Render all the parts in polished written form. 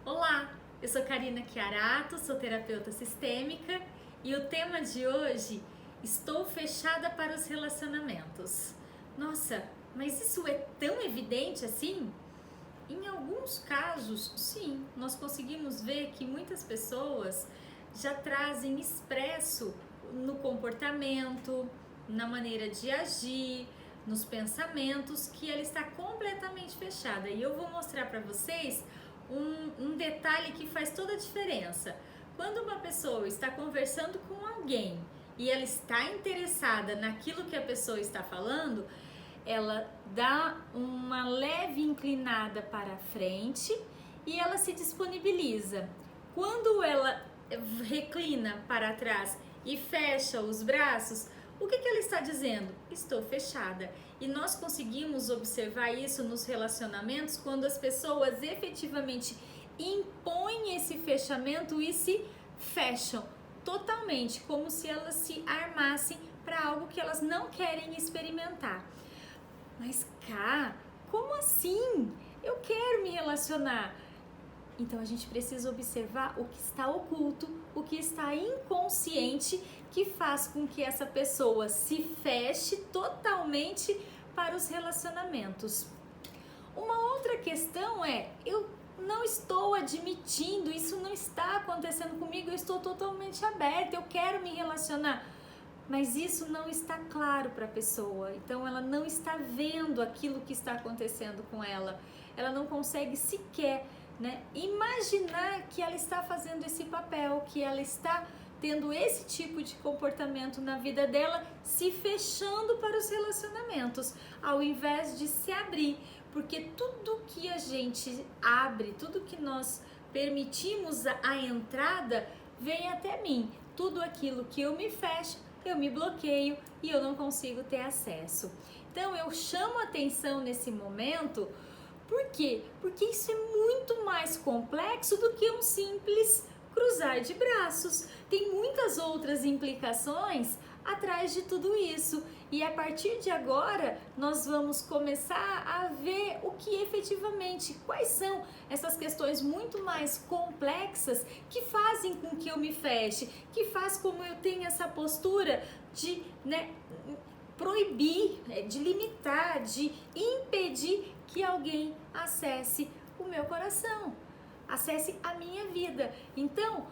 Olá, eu sou Karina Chiarato, sou terapeuta sistêmica e o tema de hoje, estou fechada para os relacionamentos. Nossa, mas isso é tão evidente assim? Em alguns casos, sim, nós conseguimos ver que muitas pessoas já trazem expresso no comportamento, na maneira de agir, nos pensamentos, que ela está completamente fechada. E eu vou mostrar para vocês um detalhe que faz toda a diferença. Quando uma pessoa está conversando com alguém e ela está interessada naquilo que a pessoa está falando, ela dá uma leve inclinada para a frente e ela se disponibiliza. Quando ela reclina para trás e fecha os braços, o que ela está dizendo? Estou fechada. E nós conseguimos observar isso nos relacionamentos quando as pessoas efetivamente impõem esse fechamento e se fecham totalmente, como se elas se armassem para algo que elas não querem experimentar. Mas cá, como assim? Eu quero me relacionar. Então a gente precisa observar o que está oculto, o que está inconsciente, que faz com que essa pessoa se feche totalmente para os relacionamentos. Uma outra questão é, eu não estou admitindo, isso não está acontecendo comigo, eu estou totalmente aberta, eu quero me relacionar. Mas isso não está claro para a pessoa, então ela não está vendo aquilo que está acontecendo com ela. Ela não consegue sequer imaginar que ela está fazendo esse papel, que ela está tendo esse tipo de comportamento na vida dela, se fechando para os relacionamentos, ao invés de se abrir, porque tudo que a gente abre, tudo que nós permitimos a entrada, vem até mim. Tudo aquilo que eu me fecho, eu me bloqueio e eu não consigo ter acesso. Então eu chamo atenção nesse momento. Por quê? Porque isso é muito mais complexo do que um simples cruzar de braços. Tem muitas outras implicações atrás de tudo isso. E a partir de agora, nós vamos começar a ver o que efetivamente, quais são essas questões muito mais complexas que fazem com que eu me feche, que faz como eu tenho essa postura de proibir, de limitar, de impedir que alguém acesse o meu coração, acesse a minha vida. Então,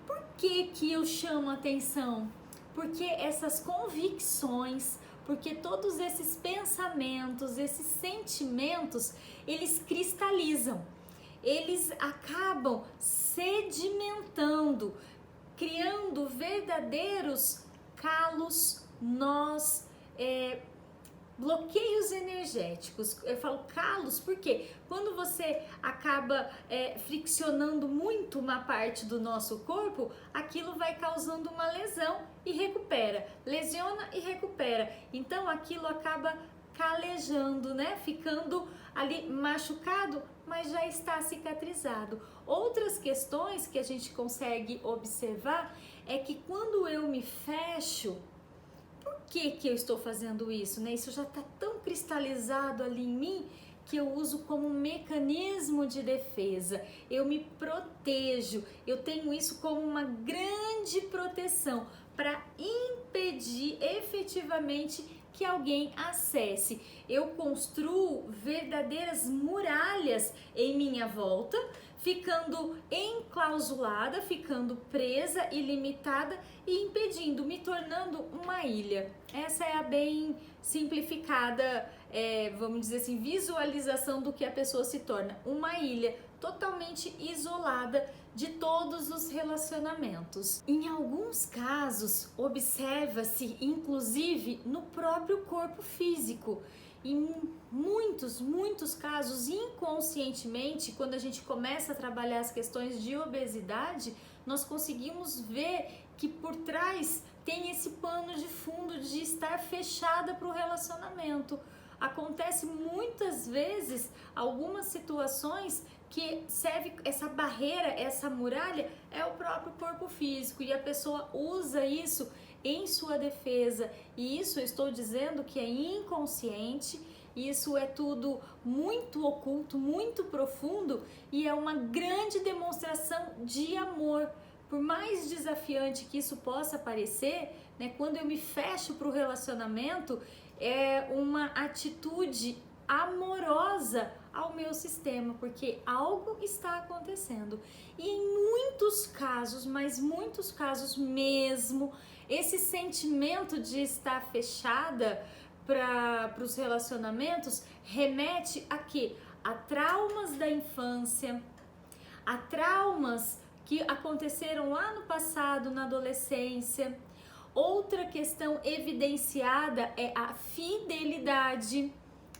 por que eu chamo atenção? Porque essas convicções, porque todos esses pensamentos, esses sentimentos, eles cristalizam, eles acabam sedimentando, criando verdadeiros calos, nós bloqueios energéticos. Eu falo calos porque quando você acaba friccionando muito uma parte do nosso corpo, aquilo vai causando uma lesão e recupera, lesiona e recupera. Então aquilo acaba calejando, ficando ali machucado, mas já está cicatrizado. Outras questões que a gente consegue observar é que quando eu me fecho, por que eu estou fazendo isso? Isso já está tão cristalizado ali em mim que eu uso como um mecanismo de defesa. Eu me protejo, eu tenho isso como uma grande proteção para impedir efetivamente que alguém acesse. Eu construo verdadeiras muralhas em minha volta, ficando enclausulada, ficando presa e limitada e impedindo, me tornando uma ilha. Essa é a bem simplificada, vamos dizer assim, visualização do que a pessoa se torna. Uma ilha totalmente isolada de todos os relacionamentos. Em alguns casos, observa-se inclusive no próprio corpo físico. Em muitos casos, inconscientemente, quando a gente começa a trabalhar as questões de obesidade, nós conseguimos ver que por trás tem esse pano de fundo de estar fechada para o relacionamento. Acontece muitas vezes algumas situações que serve essa barreira, essa muralha, é o próprio corpo físico e a pessoa usa isso em sua defesa. E isso eu estou dizendo que é inconsciente isso é tudo muito oculto, muito profundo e é uma grande demonstração de amor. Por mais desafiante que isso possa parecer, né, quando eu me fecho para o relacionamento, é uma atitude amorosa ao meu sistema, porque algo está acontecendo. E em muitos casos, mas muitos casos mesmo, esse sentimento de estar fechada para os relacionamentos remete a quê? A traumas da infância, a traumas que aconteceram lá no passado, na adolescência. Outra questão evidenciada é a fidelidade.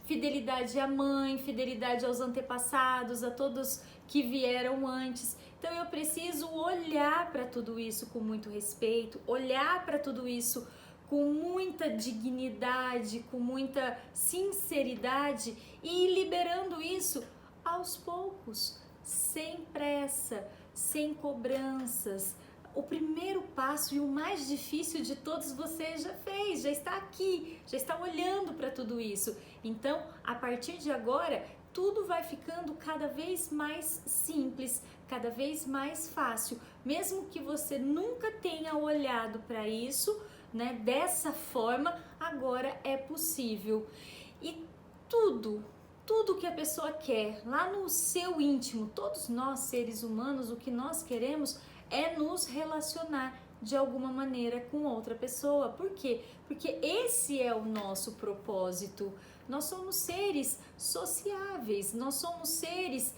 Fidelidade à mãe, fidelidade aos antepassados, a todos que vieram antes. Então eu preciso olhar para tudo isso com muito respeito, olhar para tudo isso com muita dignidade, com muita sinceridade e ir liberando isso aos poucos, sem pressa, sem cobranças. O primeiro passo e o mais difícil de todos você já fez, já está aqui, já está olhando para tudo isso. Então, a partir de agora, tudo vai ficando cada vez mais simples, cada vez mais fácil. Mesmo que você nunca tenha olhado para isso, né, dessa forma, agora é possível. E tudo que a pessoa quer, lá no seu íntimo, todos nós seres humanos, o que nós queremos é nos relacionar de alguma maneira com outra pessoa. Por quê? Porque esse é o nosso propósito. Nós somos seres sociáveis, nós somos seres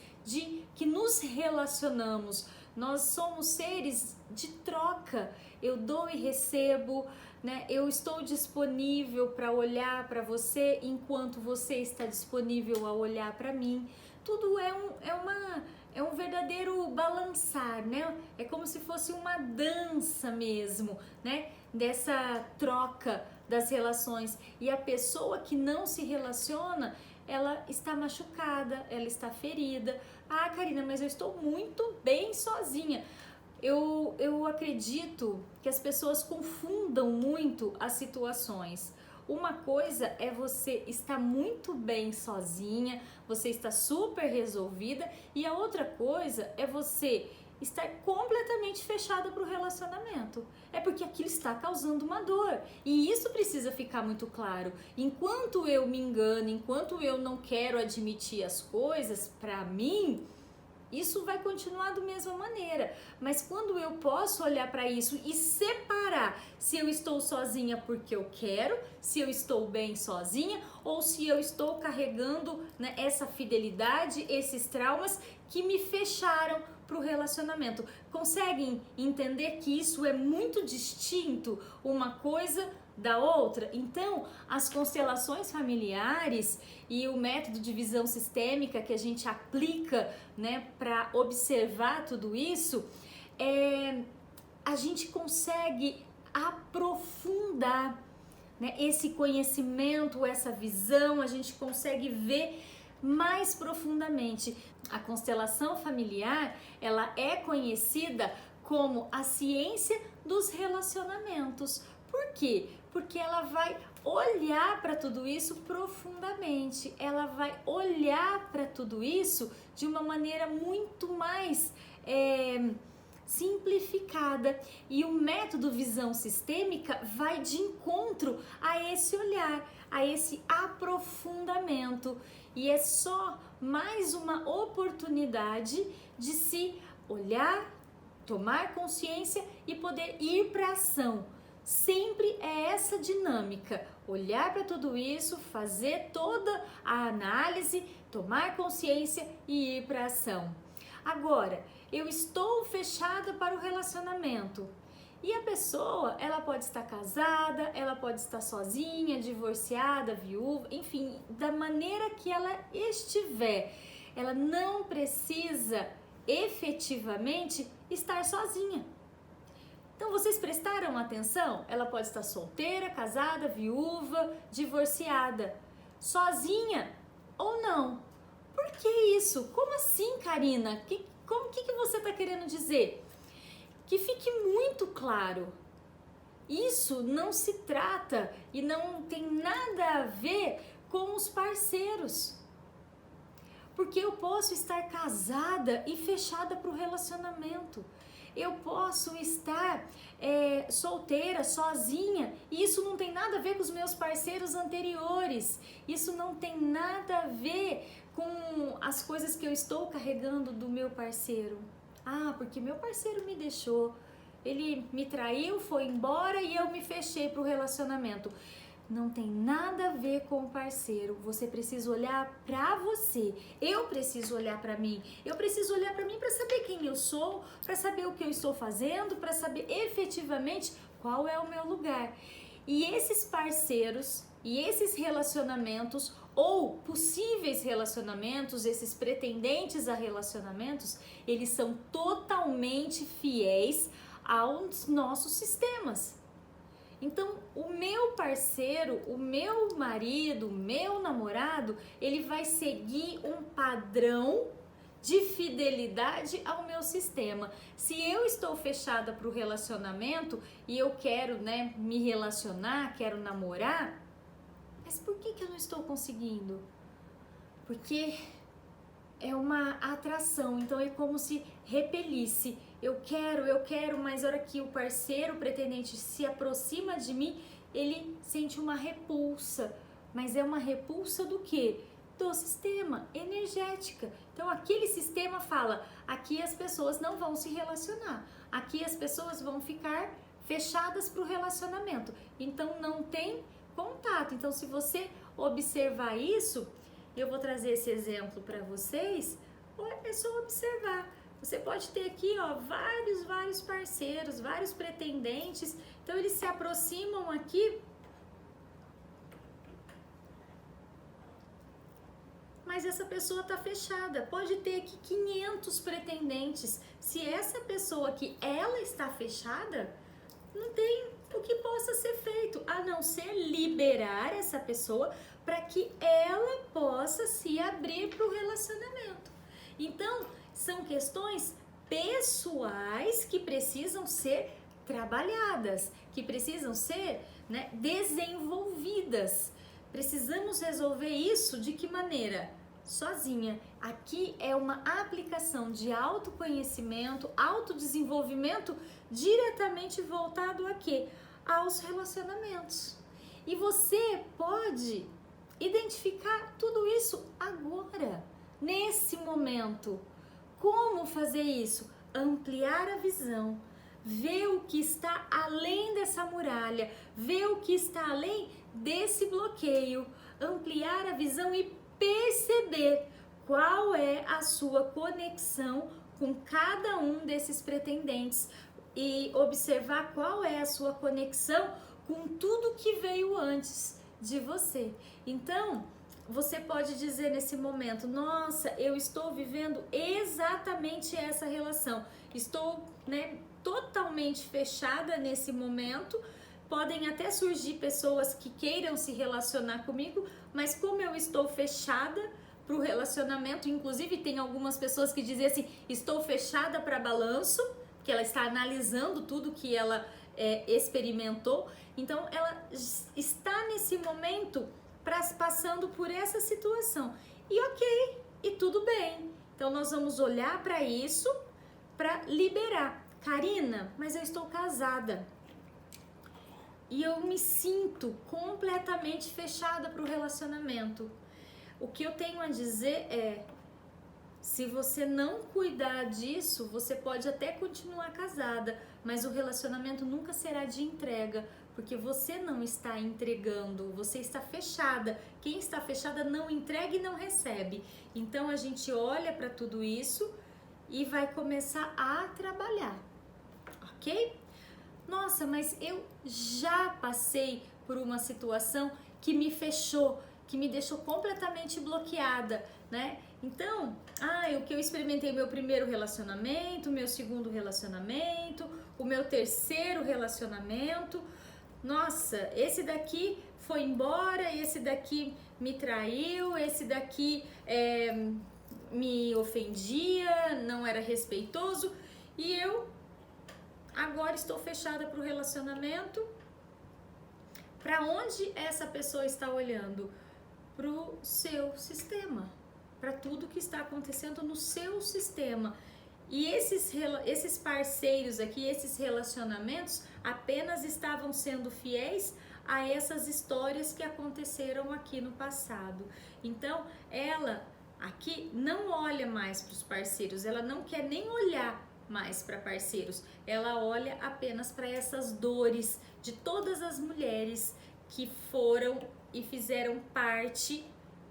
que nos relacionamos, nós somos seres de troca. Eu dou e recebo, né? Eu estou disponível para olhar para você enquanto você está disponível a olhar para mim. Tudo é um verdadeiro balançar, né? É como se fosse uma dança mesmo, né? Dessa troca das relações. E a pessoa que não se relaciona, ela está machucada, ela está ferida. Ah, Karina, mas eu estou muito bem sozinha. Eu acredito que as pessoas confundam muito as situações. Uma coisa é você estar muito bem sozinha, você está super resolvida, e a outra coisa é você estar completamente fechada para o relacionamento. É porque aquilo está causando uma dor. E isso precisa ficar muito claro. Enquanto eu me engano, enquanto eu não quero admitir as coisas, para mim, isso vai continuar da mesma maneira. Mas quando eu posso olhar para isso e separar se eu estou sozinha porque eu quero, se eu estou bem sozinha ou se eu estou carregando, né, essa fidelidade, esses traumas que me fecharam para o relacionamento. Conseguem entender que isso é muito distinto uma coisa da outra? Então, as constelações familiares e o método de visão sistêmica que a gente aplica, né, para observar tudo isso, a gente consegue aprofundar, né, esse conhecimento, essa visão, a gente consegue ver mais profundamente. A constelação familiar, ela é conhecida como a ciência dos relacionamentos. Por quê? Porque ela vai olhar para tudo isso profundamente, ela vai olhar para tudo isso de uma maneira muito mais simplificada, e o método visão sistêmica vai de encontro a esse olhar, a esse aprofundamento, e é só mais uma oportunidade de se olhar, tomar consciência e poder ir para ação. Sempre é essa dinâmica, olhar para tudo isso, fazer toda a análise, tomar consciência e ir para ação. Agora, eu estou fechada para o relacionamento e a pessoa, ela pode estar casada, ela pode estar sozinha, divorciada, viúva, enfim, da maneira que ela estiver, ela não precisa efetivamente estar sozinha. Então, vocês prestaram atenção? Ela pode estar solteira, casada, viúva, divorciada, sozinha ou não. Por que isso? Como assim, Karina? O que você está querendo dizer? Que fique muito claro. Isso não se trata e não tem nada a ver com os parceiros. Porque eu posso estar casada e fechada para o relacionamento. Eu posso estar solteira, sozinha, e isso não tem nada a ver com os meus parceiros anteriores. Isso não tem nada a ver com as coisas que eu estou carregando do meu parceiro. Ah, porque meu parceiro me deixou, ele me traiu, foi embora e eu me fechei para o relacionamento. Não tem nada a ver com o parceiro. Você precisa olhar para você. Eu preciso olhar para mim. Eu preciso olhar para mim para saber quem eu sou, para saber o que eu estou fazendo, para saber efetivamente qual é o meu lugar. E esses parceiros e esses relacionamentos ou possíveis relacionamentos, esses pretendentes a relacionamentos, eles são totalmente fiéis aos nossos sistemas. Então, o meu parceiro, o meu marido, o meu namorado, ele vai seguir um padrão de fidelidade ao meu sistema. Se eu estou fechada para o relacionamento e eu quero, me relacionar, quero namorar, mas por que eu não estou conseguindo? Porque é uma atração, então é como se repelisse. Eu quero, mas a hora que o parceiro, o pretendente se aproxima de mim, ele sente uma repulsa. Mas é uma repulsa do quê? Do sistema, energética. Então aquele sistema fala, aqui as pessoas não vão se relacionar, aqui as pessoas vão ficar fechadas para o relacionamento. Então não tem contato. Então se você observar isso, eu vou trazer esse exemplo para vocês, é só observar. Você pode ter aqui, vários parceiros, vários pretendentes. Então eles se aproximam aqui, mas essa pessoa está fechada. Pode ter aqui 500 pretendentes. Se essa pessoa aqui, ela está fechada, não tem o que possa ser feito, a não ser liberar essa pessoa para que ela possa se abrir para o relacionamento. Então, são questões pessoais que precisam ser trabalhadas, que precisam ser desenvolvidas. Precisamos resolver isso de que maneira? Sozinha. Aqui é uma aplicação de autoconhecimento, autodesenvolvimento diretamente voltado a quê? Aos relacionamentos. E você pode identificar tudo isso agora, nesse momento. Como fazer isso? Ampliar a visão, ver o que está além dessa muralha, ver o que está além desse bloqueio, ampliar a visão e perceber qual é a sua conexão com cada um desses pretendentes e observar qual é a sua conexão com tudo que veio antes de você. Então, você pode dizer nesse momento, nossa, eu estou vivendo exatamente essa relação, estou totalmente fechada nesse momento. Podem até surgir pessoas que queiram se relacionar comigo, mas como eu estou fechada para o relacionamento, inclusive tem algumas pessoas que dizem assim, estou fechada para balanço, que ela está analisando tudo que ela experimentou, então ela está nesse momento passando por essa situação. E ok, e tudo bem. Então nós vamos olhar para isso para liberar. Karina, mas eu estou casada e eu me sinto completamente fechada para o relacionamento. O que eu tenho a dizer é, se você não cuidar disso, você pode até continuar casada, mas o relacionamento nunca será de entrega, porque você não está entregando, você está fechada. Quem está fechada não entrega e não recebe. Então a gente olha para tudo isso e vai começar a trabalhar, ok? Nossa, mas eu já passei por uma situação que me fechou, que me deixou completamente bloqueada, Então, o que eu experimentei, meu primeiro relacionamento, meu segundo relacionamento, o meu terceiro relacionamento, nossa, esse daqui foi embora, esse daqui me traiu, esse daqui me ofendia, não era respeitoso, e eu agora estou fechada para o relacionamento. Para onde essa pessoa está olhando? pro seu sistema, para tudo que está acontecendo no seu sistema. E esses parceiros aqui, esses relacionamentos, apenas estavam sendo fiéis a essas histórias que aconteceram aqui no passado. Então, ela aqui não olha mais para os parceiros, ela não quer nem olhar mais para parceiros, ela olha apenas para essas dores de todas as mulheres que foram e fizeram parte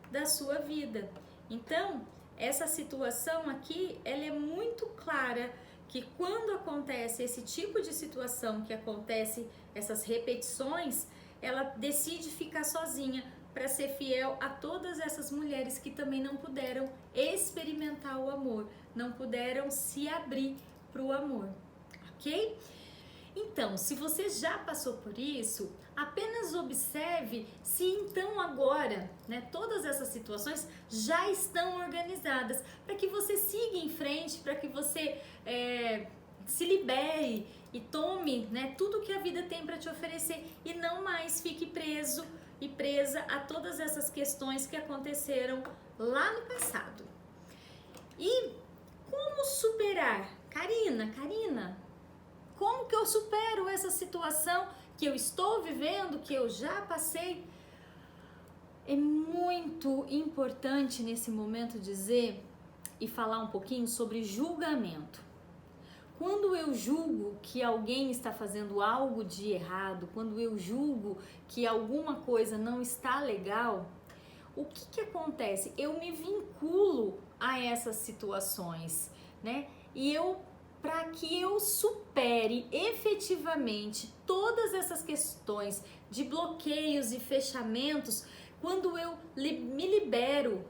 da sua vida. Então, essa situação aqui, ela é muito clara que quando acontece esse tipo de situação, que acontece essas repetições, ela decide ficar sozinha para ser fiel a todas essas mulheres que também não puderam experimentar o amor, não puderam se abrir para o amor, ok? Então, se você já passou por isso, apenas observe se então agora, né, todas essas situações já estão organizadas para que você siga em frente, para que você se libere e tome, né, tudo que a vida tem para te oferecer e não mais fique preso e presa a todas essas questões que aconteceram lá no passado. E como superar? Karina, como que eu supero essa situação que eu estou vivendo, que eu já passei? É muito importante nesse momento dizer e falar um pouquinho sobre julgamento. Quando eu julgo que alguém está fazendo algo de errado, quando eu julgo que alguma coisa não está legal, o que acontece? Eu me vinculo a essas situações, né? E para que eu supere efetivamente todas essas questões de bloqueios e fechamentos, quando eu me libero,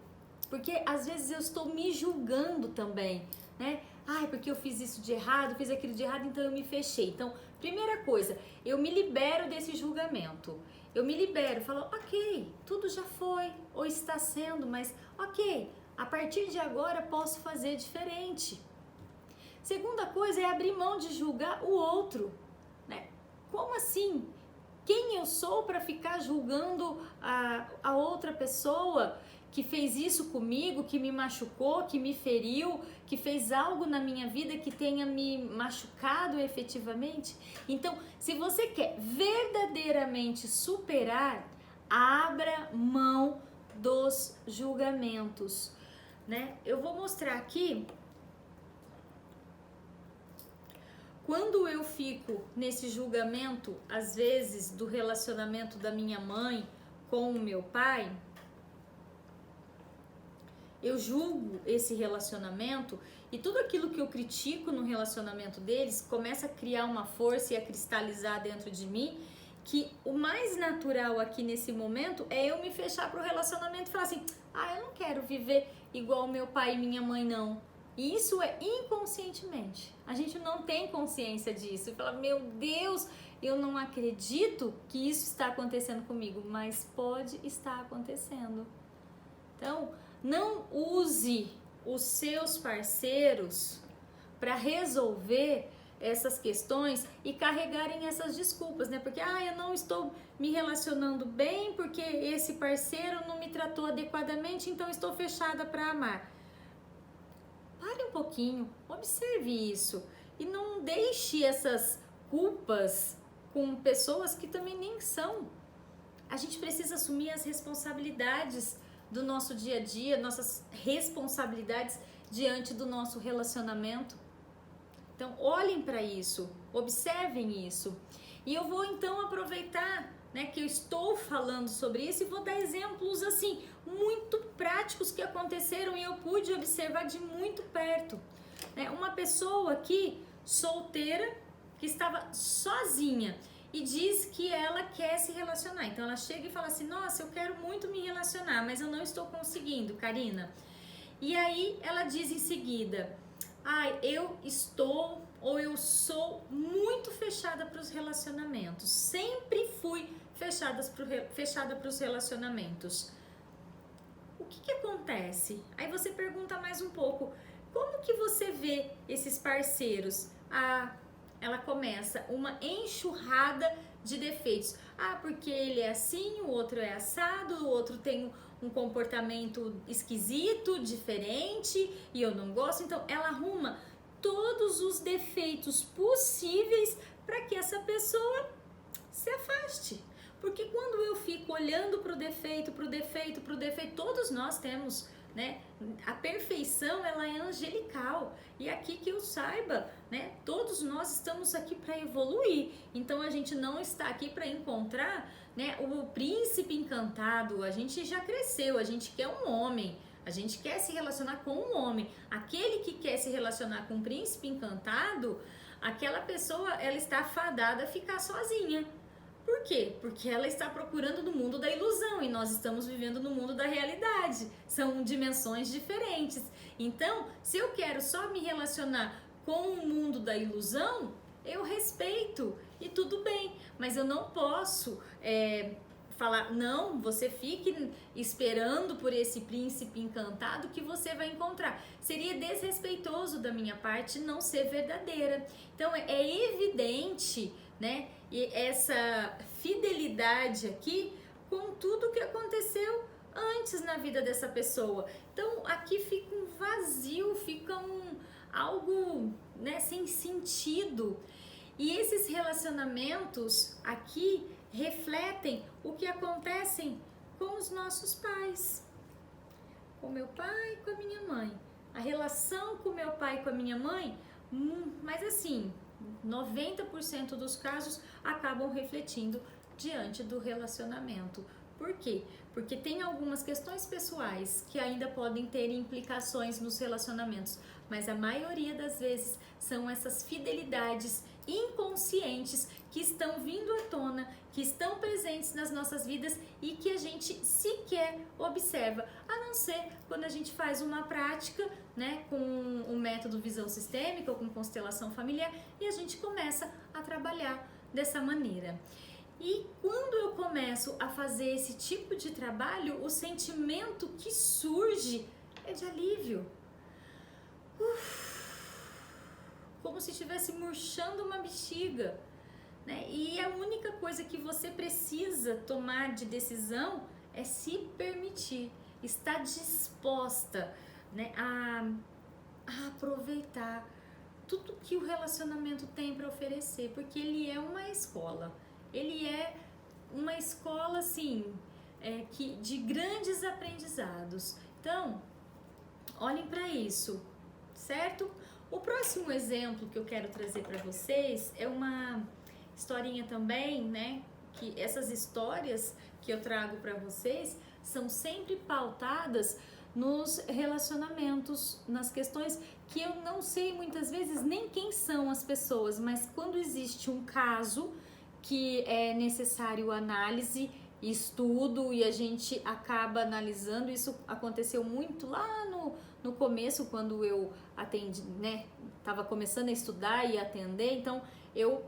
porque às vezes eu estou me julgando também, né? Ai, porque eu fiz isso de errado, fiz aquilo de errado, então eu me fechei. Então, primeira coisa, eu me libero desse julgamento. Eu me libero, falo, ok, tudo já foi, ou está sendo, mas ok, a partir de agora posso fazer diferente. Segunda coisa é abrir mão de julgar o outro, né? Como assim? Quem eu sou para ficar julgando a outra pessoa que fez isso comigo, que me machucou, que me feriu, que fez algo na minha vida que tenha me machucado efetivamente? Então, se você quer verdadeiramente superar, abra mão dos julgamentos, né? Eu vou mostrar aqui. Quando eu fico nesse julgamento, às vezes, do relacionamento da minha mãe com o meu pai, eu julgo esse relacionamento e tudo aquilo que eu critico no relacionamento deles começa a criar uma força e a cristalizar dentro de mim, que o mais natural aqui nesse momento é eu me fechar para o relacionamento e falar assim, eu não quero viver igual meu pai e minha mãe não. E isso é inconscientemente. A gente não tem consciência disso. E fala, meu Deus, eu não acredito que isso está acontecendo comigo. Mas pode estar acontecendo. Então, não use os seus parceiros para resolver essas questões e carregarem essas desculpas, né? Porque, eu não estou me relacionando bem porque esse parceiro não me tratou adequadamente, então estou fechada para amar. Pare um pouquinho, observe isso e não deixe essas culpas com pessoas que também nem são. A gente precisa assumir as responsabilidades do nosso dia a dia, nossas responsabilidades diante do nosso relacionamento. Então, olhem para isso, observem isso. E eu vou então aproveitar, né, que eu estou falando sobre isso e vou dar exemplos assim muito práticos que aconteceram e eu pude observar de muito perto, né? Uma pessoa aqui solteira que estava sozinha e diz que ela quer se relacionar. Então ela chega e fala assim, nossa, eu quero muito me relacionar, mas eu não estou conseguindo, Karina. E aí ela diz em seguida, eu estou ou eu sou muito fechada para os relacionamentos, sempre fui fechada para os relacionamentos. O que acontece? Aí você pergunta mais um pouco, como que você vê esses parceiros? Ela começa uma enxurrada de defeitos. Ah, porque ele é assim, o outro é assado, o outro tem um comportamento esquisito, diferente, e eu não gosto. Então ela arruma todos os defeitos possíveis para que essa pessoa se afaste. Porque quando eu fico olhando para o defeito, todos nós temos, né? A perfeição, ela é angelical. E aqui que eu saiba, né? Todos nós estamos aqui para evoluir. Então a gente não está aqui para encontrar, né, o príncipe encantado. A gente já cresceu, a gente quer um homem. A gente quer se relacionar com um homem. Aquele que quer se relacionar com um príncipe encantado, aquela pessoa, ela está fadada a ficar sozinha. Por quê? Porque ela está procurando no mundo da ilusão e nós estamos vivendo no mundo da realidade. São dimensões diferentes. Então, se eu quero só me relacionar com o mundo da ilusão, eu respeito e tudo bem. Mas eu não posso falar, não, você fique esperando por esse príncipe encantado que você vai encontrar. Seria desrespeitoso da minha parte não ser verdadeira. Então, é evidente, né? E essa fidelidade aqui com tudo que aconteceu antes na vida dessa pessoa. Então aqui fica um vazio, fica algo, né, sem sentido. E esses relacionamentos aqui refletem o que acontecem com os nossos pais. Com meu pai e com a minha mãe. A relação com meu pai e com a minha mãe, mas assim, 90% dos casos acabam refletindo diante do relacionamento. Por quê? Porque tem algumas questões pessoais que ainda podem ter implicações nos relacionamentos, mas a maioria das vezes são essas fidelidades inconscientes que estão vindo à tona, que estão presentes nas nossas vidas e que a gente sequer observa, a não ser quando a gente faz uma prática, né, com o método visão sistêmica ou com constelação familiar e a gente começa a trabalhar dessa maneira. E quando eu começo a fazer esse tipo de trabalho, o sentimento que surge é de alívio. Como se estivesse murchando uma bexiga, né? E a única coisa que você precisa tomar de decisão é se permitir, estar disposta, né, a aproveitar tudo que o relacionamento tem para oferecer, porque ele é uma escola. Ele é uma escola, assim, de grandes aprendizados. Então, olhem para isso, certo? O próximo exemplo que eu quero trazer para vocês é uma historinha também, né? Que essas histórias que eu trago para vocês são sempre pautadas nos relacionamentos, nas questões que eu não sei muitas vezes nem quem são as pessoas, mas quando existe um caso que é necessário análise, estudo e a gente acaba analisando. Isso aconteceu muito lá no começo, quando eu atendi, né? Tava começando a estudar e atender, então eu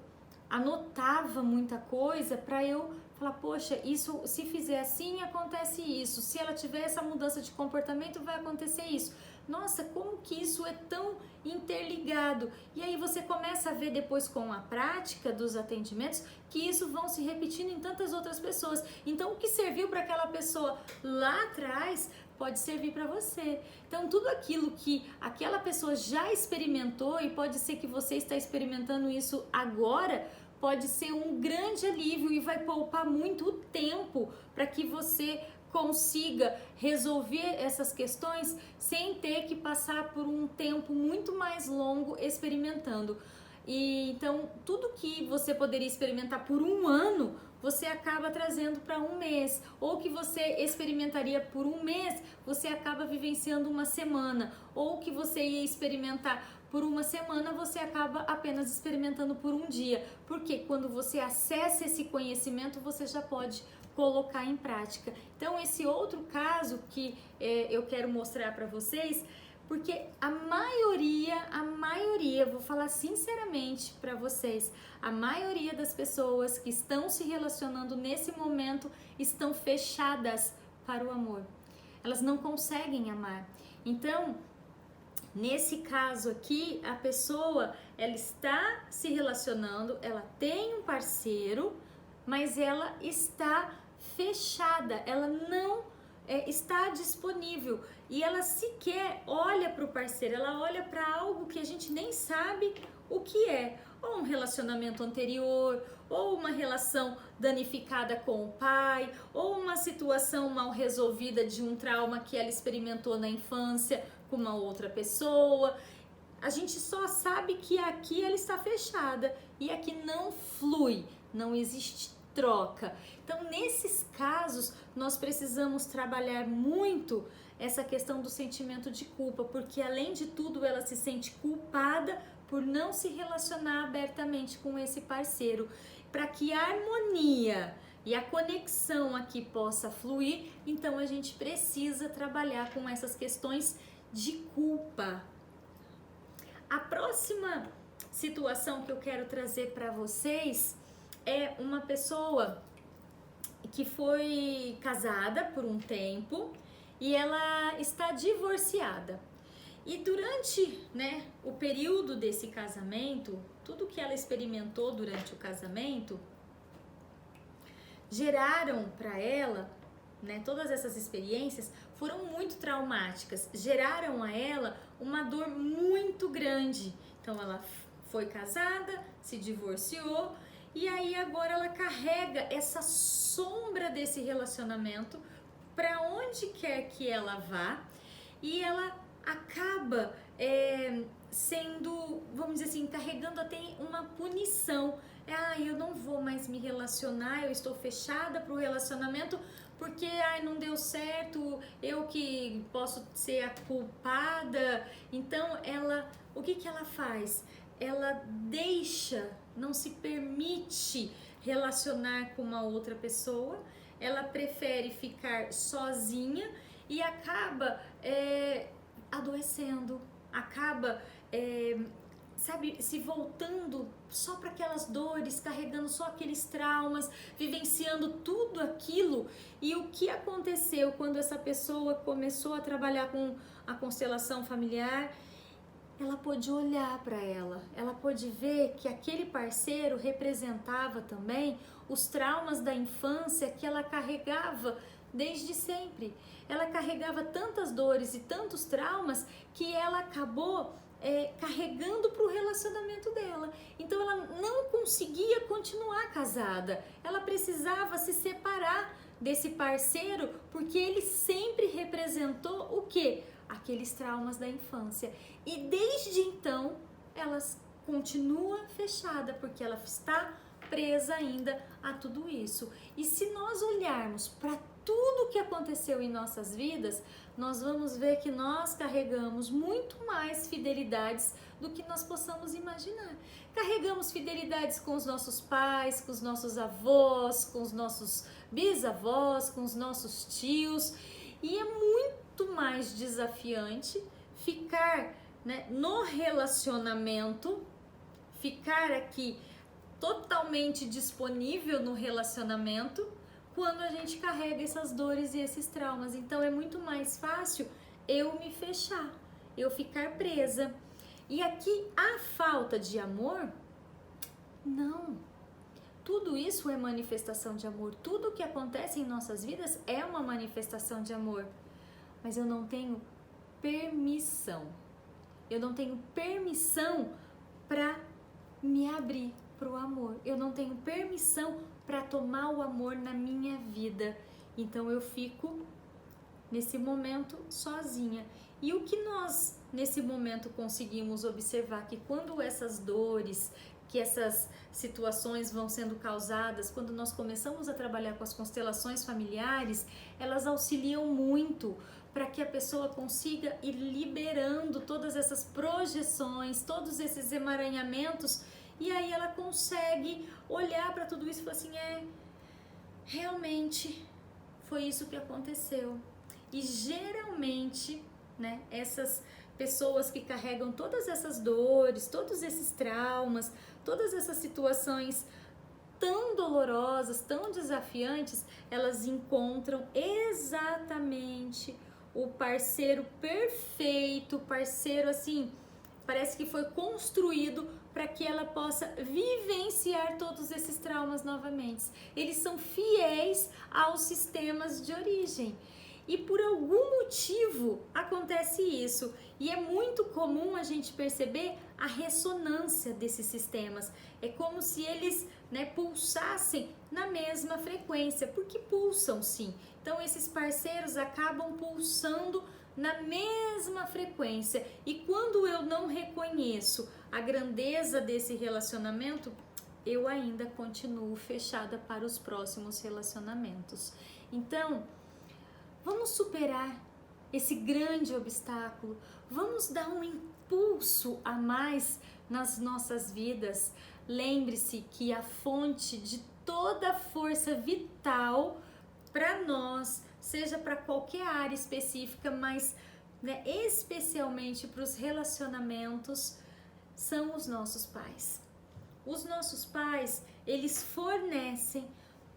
anotava muita coisa para eu falar, poxa, isso, se fizer assim, acontece isso. Se ela tiver essa mudança de comportamento, vai acontecer isso. Nossa, como que isso é tão interligado? E aí você começa a ver depois com a prática dos atendimentos que isso vão se repetindo em tantas outras pessoas. Então o que serviu para aquela pessoa lá atrás pode servir para você. Então tudo aquilo que aquela pessoa já experimentou e pode ser que você está experimentando isso agora, pode ser um grande alívio e vai poupar muito tempo para que você consiga resolver essas questões sem ter que passar por um tempo muito mais longo experimentando. E então tudo que você poderia experimentar por um ano, você acaba trazendo para um mês, ou que você experimentaria por um mês, você acaba vivenciando uma semana, ou que você ia experimentar por uma semana, você acaba apenas experimentando por um dia, porque quando você acessa esse conhecimento, você já pode colocar em prática. Então esse outro caso que eu quero mostrar para vocês, porque a maioria, vou falar sinceramente para vocês, a maioria das pessoas que estão se relacionando nesse momento estão fechadas para o amor. Elas não conseguem amar. Então, nesse caso aqui, a pessoa, ela está se relacionando, ela tem um parceiro, mas ela está fechada, ela não está disponível e ela sequer olha para o parceiro, ela olha para algo que a gente nem sabe o que é, ou um relacionamento anterior, ou uma relação danificada com o pai, ou uma situação mal resolvida de um trauma que ela experimentou na infância com uma outra pessoa. A gente só sabe que aqui ela está fechada e aqui não flui, não existe troca. Então, nesses casos, nós precisamos trabalhar muito essa questão do sentimento de culpa, porque além de tudo, ela se sente culpada por não se relacionar abertamente com esse parceiro. Para que a harmonia e a conexão aqui possa fluir, então a gente precisa trabalhar com essas questões de culpa. A próxima situação que eu quero trazer para vocês é uma pessoa que foi casada por um tempo e ela está divorciada. E durante, o período desse casamento, tudo que ela experimentou durante o casamento geraram para ela, todas essas experiências foram muito traumáticas, geraram a ela uma dor muito grande. Então ela foi casada, se divorciou e aí agora ela carrega essa sombra desse relacionamento para onde quer que ela vá e ela acaba sendo, vamos dizer assim, carregando até uma punição. Eu não vou mais me relacionar, eu estou fechada para o relacionamento porque não deu certo, eu que posso ser a culpada. Então o que ela faz? Ela não se permite relacionar com uma outra pessoa, ela prefere ficar sozinha e acaba adoecendo, acaba se voltando só para aquelas dores, carregando só aqueles traumas, vivenciando tudo aquilo. E o que aconteceu quando essa pessoa começou a trabalhar com a constelação familiar? Ela pôde olhar para ela pôde ver que aquele parceiro representava também os traumas da infância que ela carregava desde sempre. Ela carregava tantas dores e tantos traumas que ela acabou carregando para o relacionamento dela. Então ela não conseguia continuar casada, ela precisava se separar desse parceiro porque ele sempre representou o quê? Aqueles traumas da infância. E desde então ela continua fechada porque ela está presa ainda a tudo isso. E se nós olharmos para tudo que aconteceu em nossas vidas, nós vamos ver que nós carregamos muito mais fidelidades do que nós possamos imaginar. Carregamos fidelidades com os nossos pais, com os nossos avós, com os nossos bisavós, com os nossos tios, e é muito mais desafiante ficar no relacionamento, ficar aqui totalmente disponível no relacionamento, quando a gente carrega essas dores e esses traumas. Então é muito mais fácil eu me fechar, eu ficar presa. E aqui a falta de amor? Não. Tudo isso é manifestação de amor. Tudo que acontece em nossas vidas é uma manifestação de amor. Mas eu não tenho permissão. Eu não tenho permissão para me abrir para o amor. Eu não tenho permissão para tomar o amor na minha vida. Então eu fico nesse momento sozinha. E o que nós nesse momento conseguimos observar? Que quando essas dores, que essas situações vão sendo causadas, quando nós começamos a trabalhar com as constelações familiares, elas auxiliam muito para que a pessoa consiga ir liberando todas essas projeções, todos esses emaranhamentos. E aí ela consegue olhar para tudo isso e falar assim, realmente foi isso que aconteceu. E geralmente, essas pessoas que carregam todas essas dores, todos esses traumas, todas essas situações tão dolorosas, tão desafiantes, elas encontram exatamente o parceiro perfeito, parceiro parece que foi construído para que ela possa vivenciar todos esses traumas novamente. Eles são fiéis aos sistemas de origem. E por algum motivo acontece isso. E é muito comum a gente perceber a ressonância desses sistemas. É como se eles, pulsassem na mesma frequência, porque pulsam sim. Então esses parceiros acabam pulsando na mesma frequência. E quando eu não reconheço a grandeza desse relacionamento, eu ainda continuo fechada para os próximos relacionamentos. Então, vamos superar esse grande obstáculo, vamos dar um impulso a mais nas nossas vidas. Lembre-se que a fonte de toda a força vital para nós, seja para qualquer área específica, mas especialmente para os relacionamentos, são os nossos pais. Os nossos pais, eles fornecem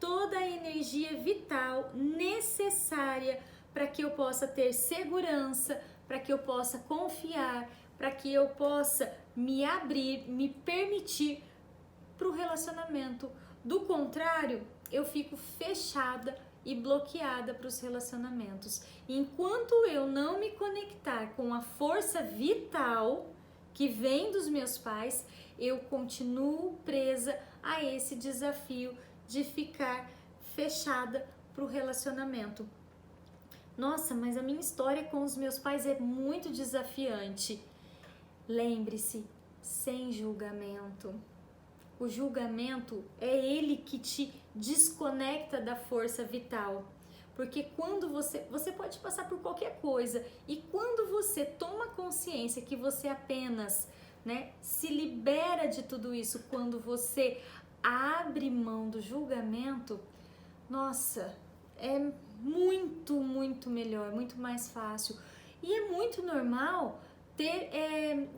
toda a energia vital necessária para que eu possa ter segurança, para que eu possa confiar, para que eu possa me abrir, me permitir para o relacionamento. Do contrário, eu fico fechada e bloqueada para os relacionamentos. Enquanto eu não me conectar com a força vital que vem dos meus pais, eu continuo presa a esse desafio de ficar fechada para o relacionamento. Nossa, mas a minha história com os meus pais é muito desafiante. Lembre-se, sem julgamento. O julgamento é ele que te desconecta da força vital. Porque quando você pode passar por qualquer coisa, e quando você toma consciência que você apenas se libera de tudo isso, quando você abre mão do julgamento, nossa, é muito, muito melhor, muito mais fácil. E é muito normal ter,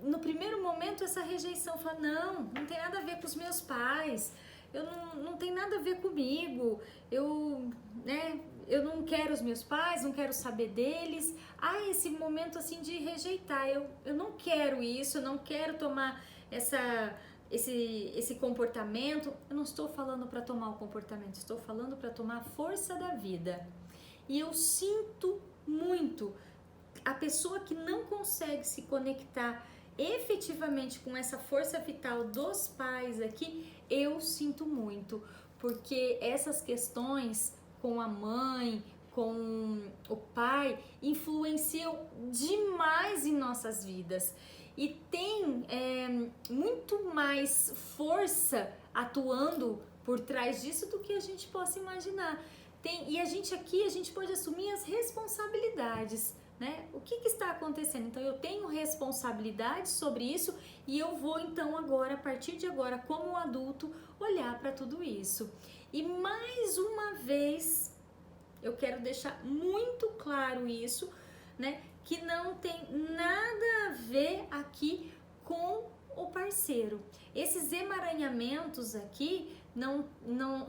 no primeiro momento, essa rejeição, falar, não tem nada a ver com os meus pais, não tem nada a ver comigo, eu não quero os meus pais, não quero saber deles. Há esse momento assim de rejeitar, eu não quero isso, eu não quero tomar esse comportamento. Eu não estou falando para tomar o comportamento, estou falando para tomar a força da vida. E eu sinto muito a pessoa que não consegue se conectar efetivamente com essa força vital dos pais aqui. Eu sinto muito, porque essas questões com a mãe, com o pai, influenciam demais em nossas vidas. E tem muito mais força atuando por trás disso do que a gente possa imaginar. E a gente pode assumir as responsabilidades, O que está acontecendo? Então eu tenho responsabilidade sobre isso e eu vou então agora, a partir de agora, como adulto, olhar para tudo isso. E mais uma vez, eu quero deixar muito claro isso, que não tem nada a ver aqui com o parceiro. Esses emaranhamentos aqui não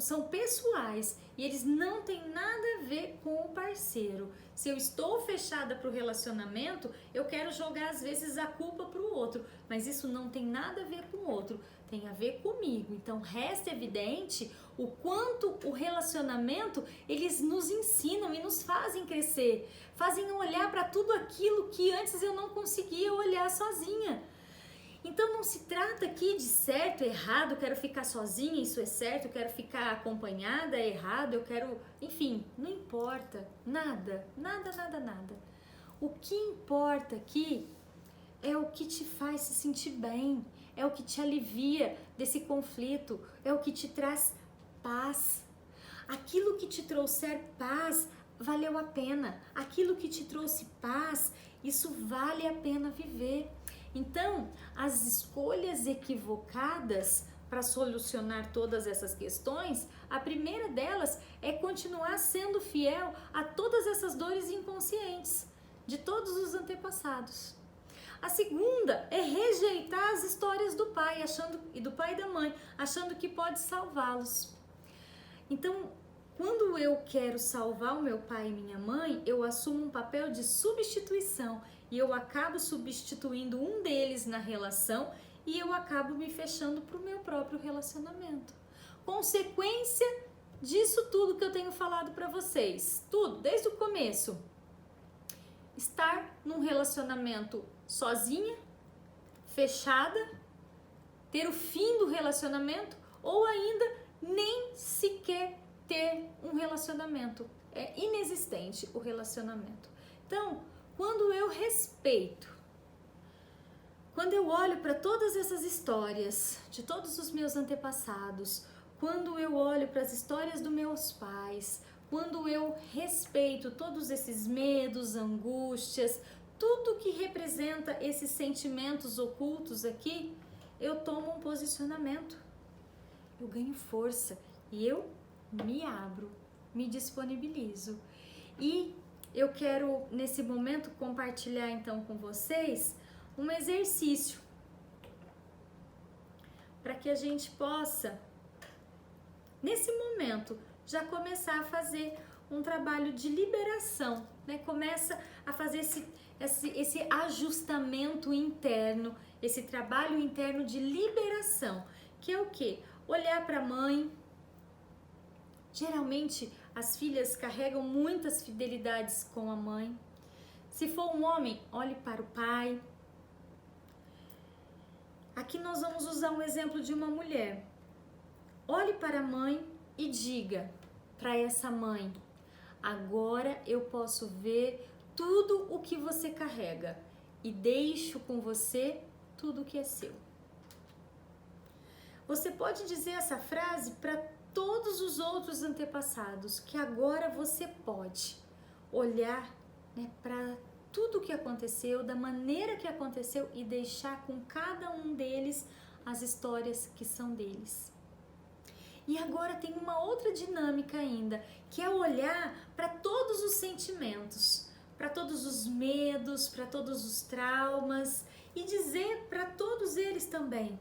são pessoais e eles não têm nada a ver com o parceiro. Se eu estou fechada para o relacionamento, eu quero jogar às vezes a culpa para o outro, mas isso não tem nada a ver com o outro, tem a ver comigo. Então resta evidente o quanto o relacionamento, eles nos ensinam e nos fazem crescer, fazem olhar para tudo aquilo que antes eu não conseguia olhar sozinha. Então não se trata aqui de certo, errado, eu quero ficar sozinha, isso é certo, eu quero ficar acompanhada, é errado, eu quero... Enfim, não importa, nada. O que importa aqui é o que te faz se sentir bem, é o que te alivia desse conflito, é o que te traz paz. Aquilo que te trouxer paz valeu a pena, aquilo que te trouxe paz, isso vale a pena viver. Então, as escolhas equivocadas para solucionar todas essas questões, a primeira delas é continuar sendo fiel a todas essas dores inconscientes de todos os antepassados. A segunda é rejeitar as histórias do pai e do pai e da mãe, achando que pode salvá-los. Então, quando eu quero salvar o meu pai e minha mãe, eu assumo um papel de substituição. e eu acabo substituindo um deles na relação e eu acabo me fechando para o meu próprio relacionamento. Consequência disso tudo que eu tenho falado para vocês, tudo, desde o começo. Estar num relacionamento sozinha, fechada, ter o fim do relacionamento ou ainda nem sequer ter um relacionamento. É inexistente o relacionamento. Então, quando eu respeito, quando eu olho para todas essas histórias de todos os meus antepassados, quando eu olho para as histórias dos meus pais, quando eu respeito todos esses medos, angústias, tudo que representa esses sentimentos ocultos aqui, eu tomo um posicionamento, eu ganho força e eu me abro, me disponibilizo. E eu quero nesse momento compartilhar então com vocês um exercício para que a gente possa, nesse momento, já começar a fazer um trabalho de liberação, né? Começa a fazer esse ajustamento interno, esse trabalho interno de liberação, que é o quê? Olhar para a mãe. Geralmente as filhas carregam muitas fidelidades com a mãe. Se for um homem, olhe para o pai. Aqui nós vamos usar um exemplo de uma mulher. Olhe para a mãe e diga para essa mãe: agora eu posso ver tudo o que você carrega e deixo com você tudo o que é seu. Você pode dizer essa frase para todos os outros antepassados, que agora você pode olhar, né, para tudo o que aconteceu, da maneira que aconteceu e deixar com cada um deles as histórias que são deles. E agora tem uma outra dinâmica ainda, que é olhar para todos os sentimentos, para todos os medos, para todos os traumas e dizer para todos eles também.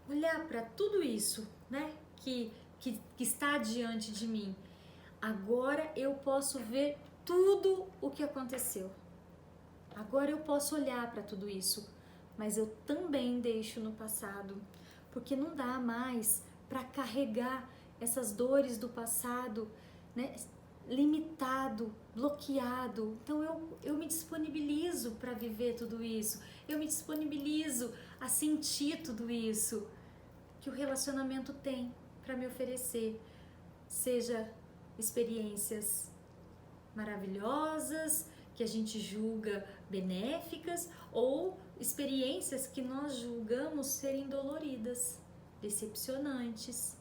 Olhar para tudo isso, né, que está diante de mim. Agora eu posso ver tudo o que aconteceu. Agora eu posso olhar para tudo isso, mas eu também deixo no passado, porque não dá mais para carregar essas dores do passado, né, limitado, bloqueado. Então eu me disponibilizo para viver tudo isso, eu me disponibilizo a sentir tudo isso que o relacionamento tem para me oferecer, seja experiências maravilhosas, que a gente julga benéficas, ou experiências que nós julgamos serem doloridas, decepcionantes.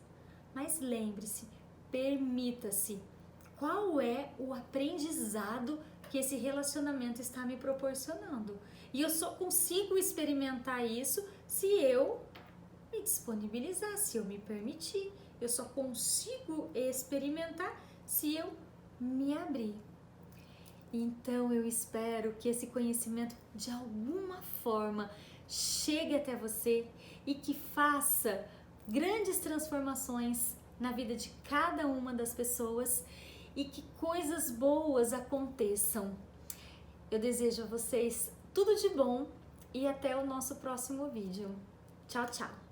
Mas lembre-se, permita-se. Qual é o aprendizado que esse relacionamento está me proporcionando? E eu só consigo experimentar isso se eu me disponibilizar, se eu me permitir. Eu só consigo experimentar se eu me abrir. Então eu espero que esse conhecimento de alguma forma chegue até você e que faça grandes transformações na vida de cada uma das pessoas e que coisas boas aconteçam. Eu desejo a vocês tudo de bom e até o nosso próximo vídeo. Tchau, tchau!